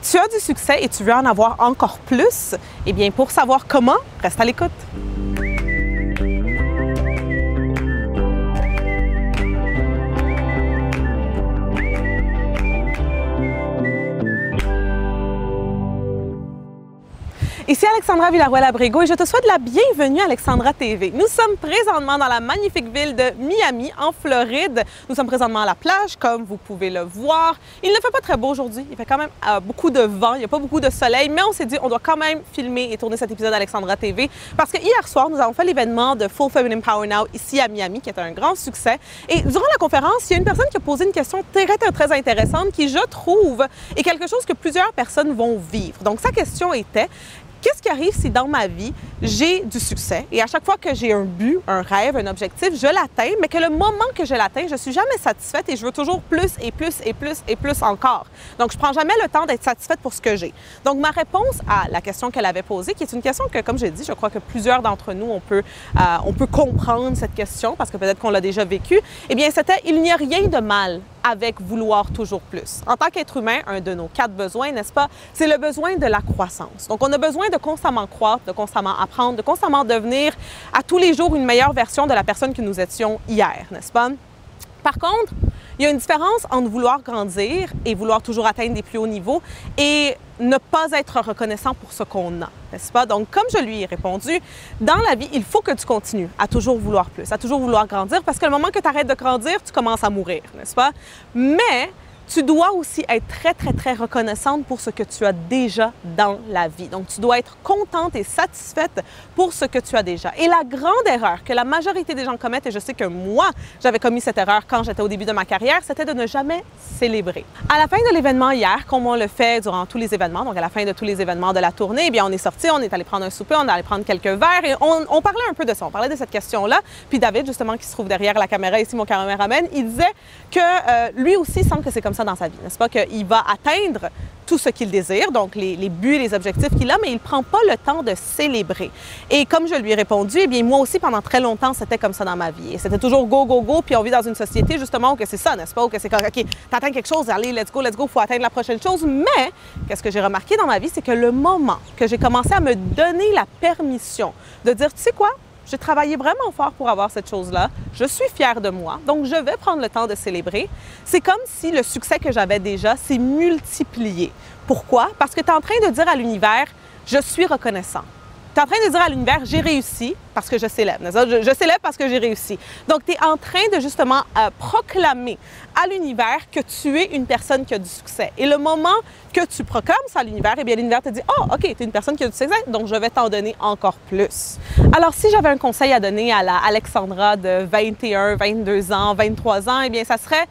Tu as du succès et tu veux en avoir encore plus? Eh bien, pour savoir comment, reste à l'écoute. Ici Alexandra Villarroel-Abrego et je te souhaite la bienvenue à Alexandra TV. Nous sommes présentement dans la magnifique ville de Miami, en Floride. Nous sommes présentement à la plage, comme vous pouvez le voir. Il ne fait pas très beau aujourd'hui, il fait quand même beaucoup de vent, il n'y a pas beaucoup de soleil, mais on s'est dit on doit quand même filmer et tourner cet épisode d'Alexandra TV parce que hier soir, nous avons fait l'événement de Full Feminine Power Now ici à Miami, qui est un grand succès. Et durant la conférence, il y a une personne qui a posé une question très intéressante qui, je trouve, est quelque chose que plusieurs personnes vont vivre. Donc, sa question était: qu'est-ce qui arrive si dans ma vie, j'ai du succès et à chaque fois que j'ai un but, un rêve, un objectif, je l'atteins, mais que le moment que je l'atteins, je ne suis jamais satisfaite et je veux toujours plus et plus et plus et plus encore. Donc, je ne prends jamais le temps d'être satisfaite pour ce que j'ai. Donc, ma réponse à la question qu'elle avait posée, qui est une question que, comme j'ai dit, je crois que plusieurs d'entre nous, on peut comprendre cette question parce que peut-être qu'on l'a déjà vécue, eh bien, c'était: il n'y a rien de mal avec vouloir toujours plus. En tant qu'être humain, un de nos 4 besoins, n'est-ce pas, c'est le besoin de la croissance. Donc, on a besoin de constamment croître, de constamment apprendre, de constamment devenir à tous les jours une meilleure version de la personne que nous étions hier, n'est-ce pas? Par contre, il y a une différence entre vouloir grandir et vouloir toujours atteindre des plus hauts niveaux et ne pas être reconnaissant pour ce qu'on a, n'est-ce pas? Donc, comme je lui ai répondu, dans la vie, il faut que tu continues à toujours vouloir plus, à toujours vouloir grandir, parce que le moment que tu arrêtes de grandir, tu commences à mourir, n'est-ce pas? Mais tu dois aussi être très reconnaissante pour ce que tu as déjà dans la vie. Donc, tu dois être contente et satisfaite pour ce que tu as déjà. Et la grande erreur que la majorité des gens commettent, et je sais que moi, j'avais commis cette erreur quand j'étais au début de ma carrière, c'était de ne jamais célébrer. À la fin de l'événement hier, comme on le fait durant tous les événements, donc à la fin de tous les événements de la tournée, eh bien, on est sorti, on est allé prendre un souper, on est allé prendre quelques verres et on parlait un peu de ça. On parlait de cette question-là. Puis David, justement, qui se trouve derrière la caméra ici, mon caméraman, il disait que lui aussi sent que c'est comme ça dans sa vie, n'est-ce pas? Qu'il va atteindre tout ce qu'il désire, donc les buts et les objectifs qu'il a, mais il ne prend pas le temps de célébrer. Et comme je lui ai répondu, eh bien moi aussi, pendant très longtemps, c'était comme ça dans ma vie. Et c'était toujours go, puis on vit dans une société, justement, où c'est ça, n'est-ce pas? Où c'est comme, OK, t'atteins quelque chose, allez, let's go, il faut atteindre la prochaine chose. Mais, qu'est-ce que j'ai remarqué dans ma vie, c'est que le moment que j'ai commencé à me donner la permission de dire, tu sais quoi? J'ai travaillé vraiment fort pour avoir cette chose-là. Je suis fière de moi, donc je vais prendre le temps de célébrer. C'est comme si le succès que j'avais déjà s'est multiplié. Pourquoi? Parce que tu es en train de dire à l'univers, je suis reconnaissant. Tu es en train de dire à l'univers, j'ai réussi parce que je célèbre. Je célèbre parce que j'ai réussi. Donc, tu es en train de justement proclamer à l'univers que tu es une personne qui a du succès. Et le moment que tu proclames ça à l'univers, eh bien, l'univers te dit, « Oh, OK, tu es une personne qui a du succès, donc je vais t'en donner encore plus. » Alors, si j'avais un conseil à donner à la Alexandra de 21, 22 ans, 23 ans, eh bien, ça serait,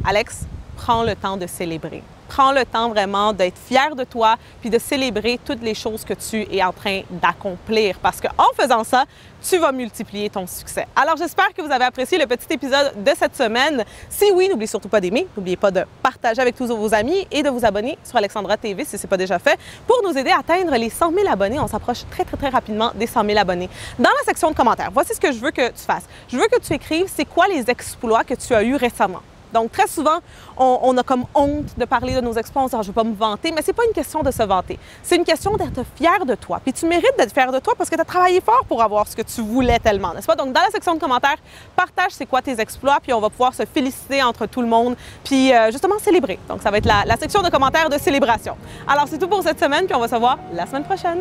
Alex, prends le temps de célébrer. Prends le temps vraiment d'être fier de toi puis de célébrer toutes les choses que tu es en train d'accomplir parce qu'en faisant ça, tu vas multiplier ton succès. Alors, j'espère que vous avez apprécié le petit épisode de cette semaine. Si oui, n'oubliez surtout pas d'aimer, n'oubliez pas de partager avec tous vos amis et de vous abonner sur Alexandra TV si ce n'est pas déjà fait pour nous aider à atteindre les 100 000 abonnés. On s'approche très rapidement des 100 000 abonnés. Dans la section de commentaires, voici ce que je veux que tu fasses. Je veux que tu écrives c'est quoi les exploits que tu as eus récemment. Donc, très souvent, on a comme honte de parler de nos exploits, on se dit, je ne vais pas me vanter, mais ce n'est pas une question de se vanter. C'est une question d'être fier de toi. Puis tu mérites d'être fier de toi parce que tu as travaillé fort pour avoir ce que tu voulais tellement, n'est-ce pas? Donc, dans la section de commentaires, partage c'est quoi tes exploits, puis on va pouvoir se féliciter entre tout le monde, puis justement célébrer. Donc, ça va être la section de commentaires de célébration. Alors, c'est tout pour cette semaine, puis on va se voir la semaine prochaine.